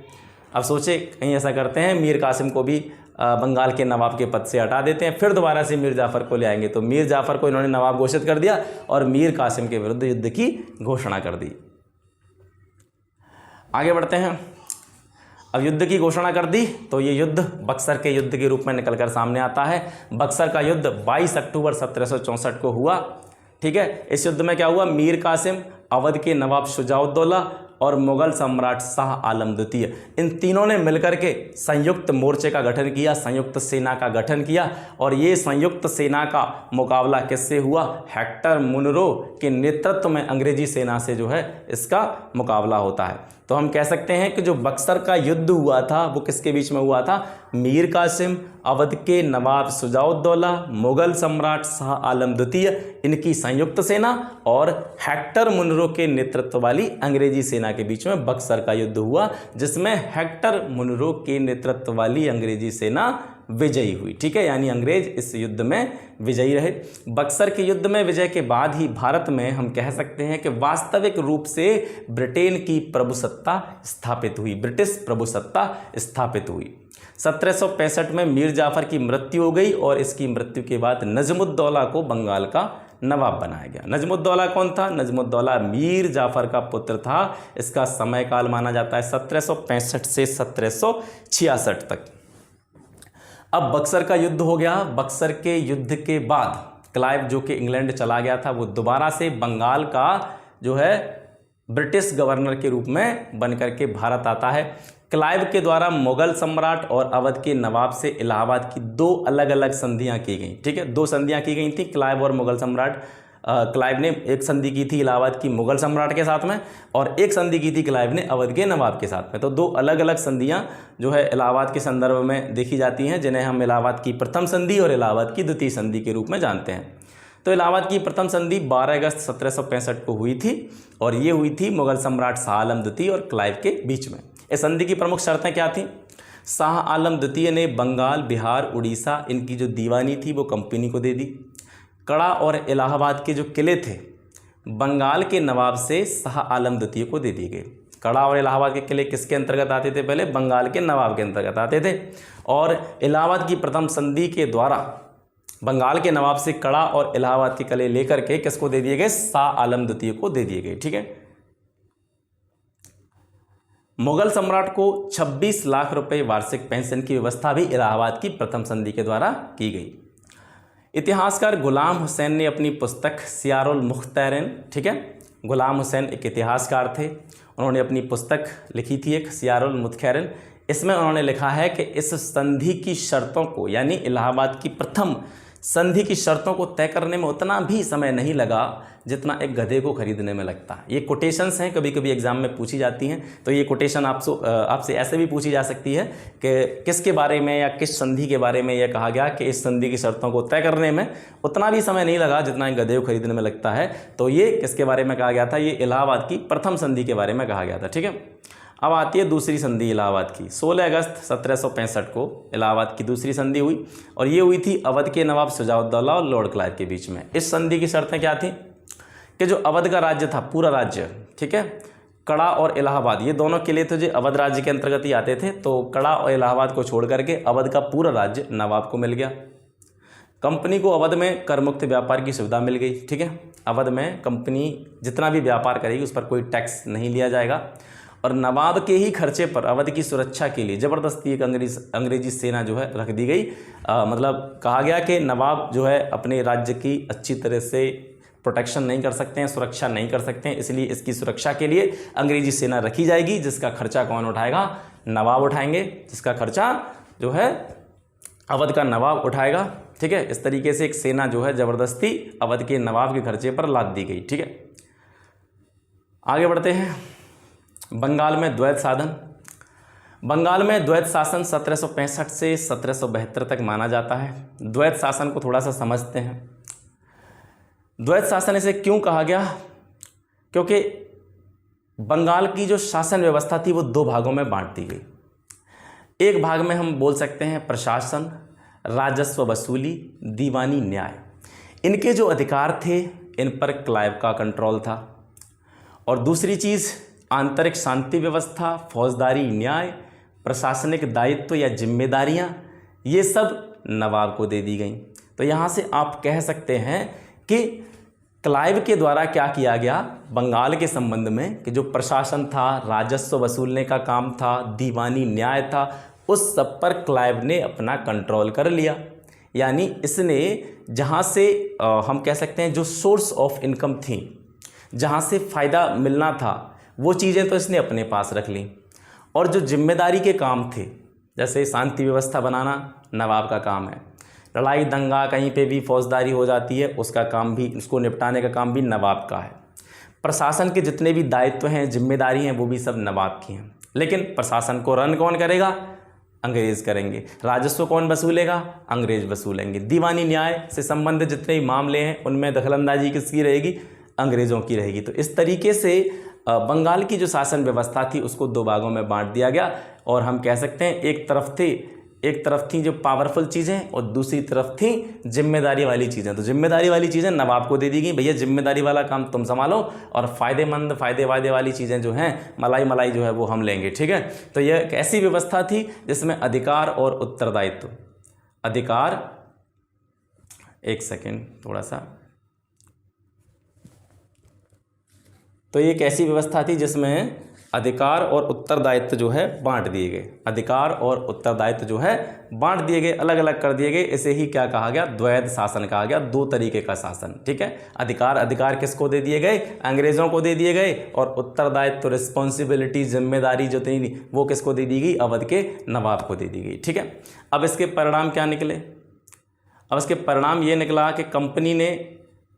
अब सोचे कहीं ऐसा करते हैं, मीर कासिम को भी बंगाल के नवाब के पद से हटा देते हैं, फिर दोबारा से मीर जाफ़र को ले आएंगे। तो मीर जाफ़र को इन्होंने नवाब घोषित कर दिया और मीर कासिम के विरुद्ध युद्ध की घोषणा कर दी। आगे बढ़ते हैं। अब युद्ध की घोषणा कर दी तो ये युद्ध बक्सर के युद्ध के रूप में निकलकर सामने आता है। बक्सर का युद्ध 22 अक्टूबर 1764 को हुआ, ठीक है। इस युद्ध में क्या हुआ, मीर कासिम, अवध के नवाब शुजाउद्दौला और मुगल सम्राट शाह आलम द्वितीय, इन तीनों ने मिलकर के संयुक्त मोर्चे का गठन किया, संयुक्त सेना का गठन किया। और ये संयुक्त सेना का मुकाबला किससे हुआ, हेक्टर मुनरो के नेतृत्व में अंग्रेजी सेना से जो है इसका मुकाबला होता है। तो हम कह सकते हैं कि जो बक्सर का युद्ध हुआ था वो किसके बीच में हुआ था, मीर कासिम, अवध के नवाब शुजाउद्दौला, मुगल सम्राट शाह आलम द्वितीय, इनकी संयुक्त सेना और हेक्टर मुनरो के नेतृत्व वाली अंग्रेजी सेना के बीच में बक्सर का युद्ध हुआ, जिसमें हेक्टर मुनरो के नेतृत्व वाली अंग्रेजी सेना विजयी हुई, ठीक है। यानी अंग्रेज इस युद्ध में विजयी रहे। बक्सर के युद्ध में विजय के बाद ही भारत में हम कह सकते हैं कि वास्तविक रूप से ब्रिटेन की प्रभुसत्ता स्थापित हुई, ब्रिटिश प्रभुसत्ता स्थापित हुई। 1765 में मीर जाफर की मृत्यु हो गई और इसकी मृत्यु के बाद नजमुद्दौला को बंगाल का नवाब बनाया गया। नजमुद्दौला कौन था, नजमुद्दौला मीर जाफर का पुत्र था। इसका समय काल माना जाता है 1765 से 1766 तक। अब बक्सर का युद्ध हो गया। बक्सर के युद्ध के बाद क्लाइव जो कि इंग्लैंड चला गया था, वो दोबारा से बंगाल का जो है ब्रिटिश गवर्नर के रूप में बनकर के भारत आता है। क्लाइव के द्वारा मुगल सम्राट और अवध के नवाब से इलाहाबाद की दो अलग अलग संधियां की गई, ठीक है। दो संधियां की गई थी क्लाइव और मुगल सम्राट। क्लाइव ने एक संधि की थी इलाहाबाद की मुगल सम्राट के साथ में और एक संधि की थी क्लाइव ने अवध के नवाब के साथ में। तो दो अलग अलग संधियां जो है इलाहाबाद के संदर्भ में देखी जाती हैं, जिन्हें हम इलाहाबाद की प्रथम संधि और इलाहाबाद की द्वितीय संधि के रूप में जानते हैं। तो इलाहाबाद की प्रथम संधि 12 अगस्त 1765 को हुई थी और ये हुई थी मुगल सम्राट शाह आलम द्वितीय और क्लाइव के बीच में। इस संधि की प्रमुख शर्तें क्या थीं? शाह आलम द्वितीय ने बंगाल, बिहार, उड़ीसा इनकी जो दीवानी थी वो कंपनी को दे दी। कड़ा और इलाहाबाद के जो किले थे बंगाल के नवाब से शाह आलम द्वितीय को दे दिए गए। कड़ा और इलाहाबाद के किले किसके अंतर्गत आते थे? पहले बंगाल के नवाब के अंतर्गत आते थे। और इलाहाबाद की प्रथम संधि के द्वारा बंगाल के नवाब से कड़ा और इलाहाबाद के किले लेकर के किसको दे दिए गए? शाह आलम द्वितीय को दे दिए गए, ठीक है। मुगल सम्राट को 26 लाख रुपए वार्षिक पेंशन की व्यवस्था भी इलाहाबाद की प्रथम संधि के द्वारा की गई। इतिहासकार गुलाम हुसैन ने अपनी पुस्तक सियारुल मुख्तैरिन, ठीक है, गुलाम हुसैन एक इतिहासकार थे, उन्होंने अपनी पुस्तक लिखी थी एक सियारुल मुख्तैरिन। इसमें उन्होंने लिखा है कि इस संधि की शर्तों को, यानी इलाहाबाद की प्रथम संधि की शर्तों को तय करने में उतना भी समय नहीं लगा जितना एक गधे को खरीदने में लगता है। ये कोटेशंस हैं, कभी कभी एग्जाम में पूछी जाती हैं। तो ये कोटेशन आपसे ऐसे भी पूछी जा सकती है कि किसके बारे में या किस संधि के बारे में यह कहा गया कि इस संधि की शर्तों को तय करने में उतना भी समय नहीं लगा जितना एक गधे को खरीदने में लगता है। तो ये किसके बारे में कहा गया था? ये इलाहाबाद की प्रथम संधि के बारे में कहा गया था, ठीक है। अब आती है दूसरी संधि इलाहाबाद की। 16 अगस्त 1765 को इलाहाबाद की दूसरी संधि हुई और ये हुई थी अवध के नवाब शुजाउद्दौला और लॉर्ड क्लाइव के बीच में। इस संधि की शर्तें क्या थी कि जो अवध का राज्य था, पूरा राज्य, ठीक है, कड़ा और इलाहाबाद, ये दोनों किले थे जो अवध राज्य के अंतर्गत ही आते थे, तो कड़ा और इलाहाबाद को छोड़ करके अवध का पूरा राज्य नवाब को मिल गया। कंपनी को अवध में कर मुक्त व्यापार की सुविधा मिल गई, ठीक है, अवध में कंपनी जितना भी व्यापार करेगी उस पर कोई टैक्स नहीं लिया जाएगा और नवाब के ही खर्चे पर अवध की सुरक्षा के लिए ज़बरदस्ती एक अंग्रेजी सेना जो है रख दी गई। मतलब कहा गया कि नवाब जो है अपने राज्य की अच्छी तरह से प्रोटेक्शन नहीं कर सकते हैं, सुरक्षा नहीं कर सकते हैं, इसलिए इसकी सुरक्षा के लिए अंग्रेजी सेना रखी जाएगी, जिसका खर्चा कौन उठाएगा? नवाब उठाएंगे, जिसका खर्चा जो है अवध का नवाब उठाएगा, ठीक है। इस तरीके से एक सेना जो है ज़बरदस्ती अवध के नवाब के खर्चे पर लाद दी गई, ठीक है। आगे बढ़ते हैं। बंगाल में द्वैत साधन। बंगाल में द्वैत शासन 1765 से 1772 तक माना जाता है। द्वैत शासन को थोड़ा सा समझते हैं। द्वैत शासन इसे क्यों कहा गया? क्योंकि बंगाल की जो शासन व्यवस्था थी वो दो भागों में बांट दी गई। एक भाग में हम बोल सकते हैं प्रशासन, राजस्व वसूली, दीवानी न्याय, इनके जो अधिकार थे इन पर क्लाइव का कंट्रोल था। और दूसरी चीज़ आंतरिक शांति व्यवस्था, फौजदारी न्याय, प्रशासनिक दायित्व या जिम्मेदारियां, ये सब नवाब को दे दी गई। तो यहाँ से आप कह सकते हैं कि क्लाइव के द्वारा क्या किया गया बंगाल के संबंध में कि जो प्रशासन था, राजस्व वसूलने का काम था, दीवानी न्याय था, उस सब पर क्लाइव ने अपना कंट्रोल कर लिया। यानी इसने जहाँ से हम कह सकते हैं जो सोर्स ऑफ इनकम थी, जहाँ से फ़ायदा मिलना था, वो चीज़ें तो इसने अपने पास रख ली। और जो जिम्मेदारी के काम थे, जैसे शांति व्यवस्था बनाना नवाब का काम है, लड़ाई दंगा कहीं पे भी फौजदारी हो जाती है उसका काम भी, उसको निपटाने का काम भी नवाब का है। प्रशासन के जितने भी दायित्व हैं, जिम्मेदारी हैं, वो भी सब नवाब की हैं। लेकिन प्रशासन को रन कौन करेगा? अंग्रेज़ करेंगे। राजस्व कौन वसूलेगा? अंग्रेज वसूलेंगे। दीवानी न्याय से संबंधित जितने भी मामले हैं उनमें दखलंदाजी किसकी रहेगी? अंग्रेज़ों की रहेगी। तो इस तरीके से बंगाल की जो शासन व्यवस्था थी उसको दो भागों में बांट दिया गया। और हम कह सकते हैं एक तरफ थी जो पावरफुल चीज़ें और दूसरी तरफ थी जिम्मेदारी वाली चीज़ें। तो जिम्मेदारी वाली चीज़ें नवाब को दे दी गई, भैया जिम्मेदारी वाला काम तुम संभालो और फायदे वाली चीज़ें जो हैं मलाई जो है वो हम लेंगे, ठीक है। तो यह एक ऐसी व्यवस्था थी जिसमें अधिकार और उत्तरदायित्व, एक सेकेंड थोड़ा सा, तो ये एक ऐसी व्यवस्था थी जिसमें अधिकार और उत्तरदायित्व जो है बांट दिए गए। अधिकार और उत्तरदायित्व जो है बांट दिए गए, अलग अलग कर दिए गए। इसे ही क्या कहा गया? द्वैत शासन कहा गया। दो तरीके का शासन, ठीक है। अधिकार किसको दे दिए गए? अंग्रेज़ों को दे दिए गए। और उत्तरदायित्व, रिस्पॉन्सिबिलिटी, जिम्मेदारी जो थी वो किसको दे दी गई? अवध के नवाब को दे दी गई, ठीक है। अब इसके परिणाम क्या निकले? अब इसके परिणाम ये निकला कि कंपनी ने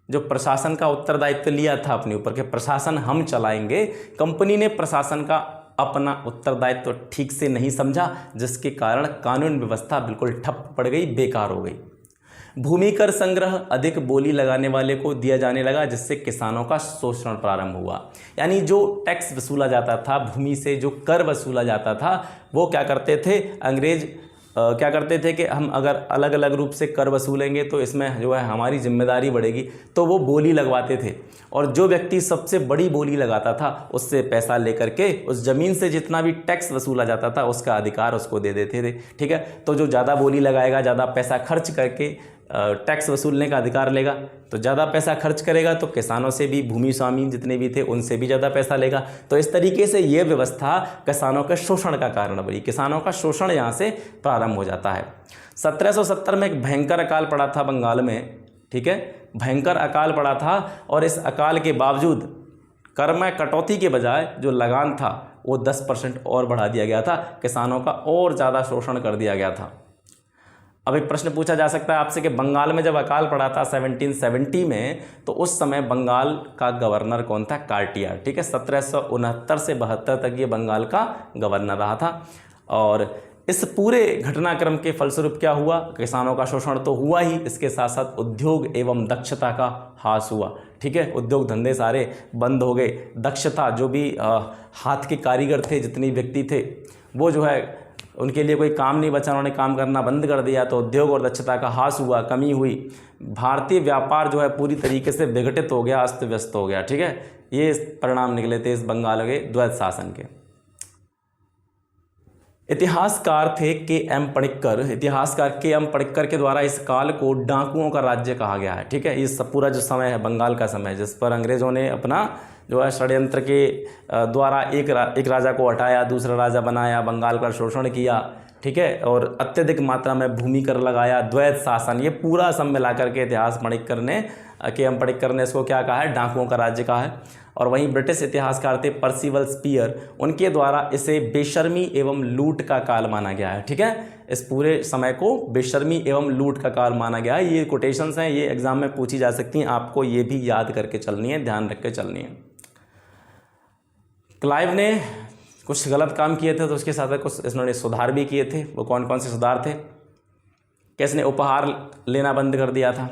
जो प्रशासन का उत्तरदायित्व लिया था अपने ऊपर कि प्रशासन हम चलाएंगे, कंपनी ने प्रशासन का अपना उत्तरदायित्व ठीक से नहीं समझा, जिसके कारण कानून व्यवस्था बिल्कुल ठप पड़ गई, बेकार हो गई। भूमि कर संग्रह अधिक बोली लगाने वाले को दिया जाने लगा, जिससे किसानों का शोषण प्रारंभ हुआ। यानी जो टैक्स वसूला जाता था, भूमि से जो कर वसूला जाता था, वो क्या करते थे अंग्रेज क्या करते थे कि हम अगर अलग अलग रूप से कर वसूलेंगे तो इसमें जो है हमारी जिम्मेदारी बढ़ेगी, तो वो बोली लगवाते थे। और जो व्यक्ति सबसे बड़ी बोली लगाता था उससे पैसा लेकर के उस ज़मीन से जितना भी टैक्स वसूला जाता था उसका अधिकार उसको दे देते थे, ठीक है। तो जो ज़्यादा बोली लगाएगा, ज़्यादा पैसा खर्च करके टैक्स वसूलने का अधिकार लेगा, तो ज़्यादा पैसा खर्च करेगा तो किसानों से भी, भूमि स्वामी जितने भी थे उनसे भी ज़्यादा पैसा लेगा। तो इस तरीके से ये व्यवस्था किसानों के शोषण का कारण बनी। किसानों का शोषण यहाँ से प्रारंभ हो जाता है। 1770 में एक भयंकर अकाल पड़ा था बंगाल में, ठीक है। भयंकर अकाल पड़ा था और इस अकाल के बावजूद कर में कटौती के बजाय जो लगान था वो 10% और बढ़ा दिया गया था। किसानों का और ज़्यादा शोषण कर दिया गया था। अब एक प्रश्न पूछा जा सकता है आपसे कि बंगाल में जब अकाल पड़ा था 1770 में, तो उस समय बंगाल का गवर्नर कौन था? कार्टियार, ठीक है। 1769 से 72 तक ये बंगाल का गवर्नर रहा था। और इस पूरे घटनाक्रम के फलस्वरूप क्या हुआ, किसानों का शोषण तो हुआ ही, इसके साथ साथ उद्योग एवं दक्षता का ह्रास हुआ। ठीक है, उद्योग धंधे सारे बंद हो गए, दक्षता जो भी हाथ के कारीगर थे, जितने व्यक्ति थे, वो जो है उनके लिए कोई काम नहीं बचा, उन्होंने काम करना बंद कर दिया, तो उद्योग और दक्षता का ह्रास हुआ, कमी हुई। भारतीय व्यापार जो है पूरी तरीके से विघटित हो गया, अस्त व्यस्त हो गया। ठीक है, ये परिणाम निकले थे इस बंगाल के द्वैत शासन के। इतिहासकार थे इतिहासकार के एम पणिक्कर के द्वारा इस काल को डाकुओं का राज्य कहा गया है। ठीक है, ये सब पूरा जो समय है बंगाल का समय, जिस पर अंग्रेजों ने अपना जो है षड्यंत्र के द्वारा एक राजा को हटाया, दूसरा राजा बनाया, बंगाल का शोषण किया। ठीक है, और अत्यधिक मात्रा में भूमि कर लगाया, द्वैत शासन, ये पूरा सब मिला करके इतिहास के एम पणिक्कर ने इसको क्या कहा है, डाकुओं का राज्य कहा है। और वहीं ब्रिटिश इतिहासकार थे पर्सिवल स्पीयर, उनके द्वारा इसे बेशर्मी एवं लूट का काल माना गया है। ठीक है, इस पूरे समय को बेशर्मी एवं लूट का काल माना गया है। ये कोटेशंस हैं, ये एग्जाम में पूछी जा सकती हैं, आपको ये भी याद करके चलनी है, ध्यान रख के चलनी है। क्लाइव ने कुछ गलत काम किए थे, तो उसके साथ कुछ इन्होंने सुधार भी किए थे। वो कौन कौन से सुधार थे? किसने उपहार लेना बंद कर दिया था?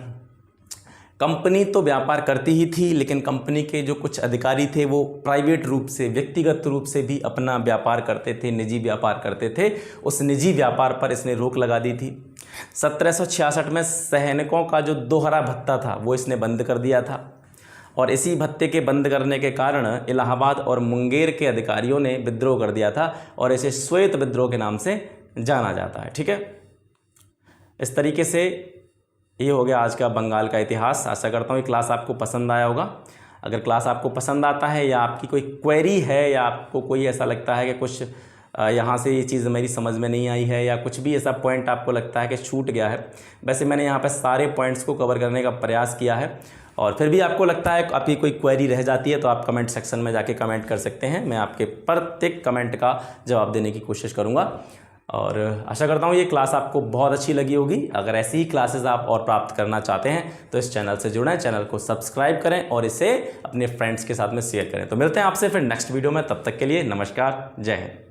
कंपनी तो व्यापार करती ही थी, लेकिन कंपनी के जो कुछ अधिकारी थे वो प्राइवेट रूप से, व्यक्तिगत रूप से भी अपना व्यापार करते थे, निजी व्यापार करते थे। उस निजी व्यापार पर इसने रोक लगा दी थी। 1766 में सैनिकों का जो दोहरा भत्ता था वो इसने बंद कर दिया था, और इसी भत्ते के बंद करने के कारण इलाहाबाद और मुंगेर के अधिकारियों ने विद्रोह कर दिया था, और इसे श्वेत विद्रोह के नाम से जाना जाता है। ठीक है, इस तरीके से ये हो गया आज का बंगाल का इतिहास। आशा करता हूँ ये क्लास आपको पसंद आया होगा। अगर क्लास आपको पसंद आता है, या आपकी कोई क्वेरी है, या आपको कोई ऐसा लगता है कि कुछ यहाँ से ये चीज़ मेरी समझ में नहीं आई है, या कुछ भी ऐसा पॉइंट आपको लगता है कि छूट गया है, वैसे मैंने यहाँ पे सारे पॉइंट्स को कवर करने का प्रयास किया है, और फिर भी आपको लगता है आपकी कोई क्वेरी रह जाती है, तो आप कमेंट सेक्शन में जाके कमेंट कर सकते हैं। मैं आपके प्रत्येक कमेंट का जवाब देने की कोशिश करूँगा, और आशा करता हूँ ये क्लास आपको बहुत अच्छी लगी होगी। अगर ऐसी ही क्लासेस आप और प्राप्त करना चाहते हैं तो इस चैनल से जुड़ें, चैनल को सब्सक्राइब करें और इसे अपने फ्रेंड्स के साथ में शेयर करें। तो मिलते हैं आपसे फिर नेक्स्ट वीडियो में, तब तक के लिए नमस्कार, जय हिंद।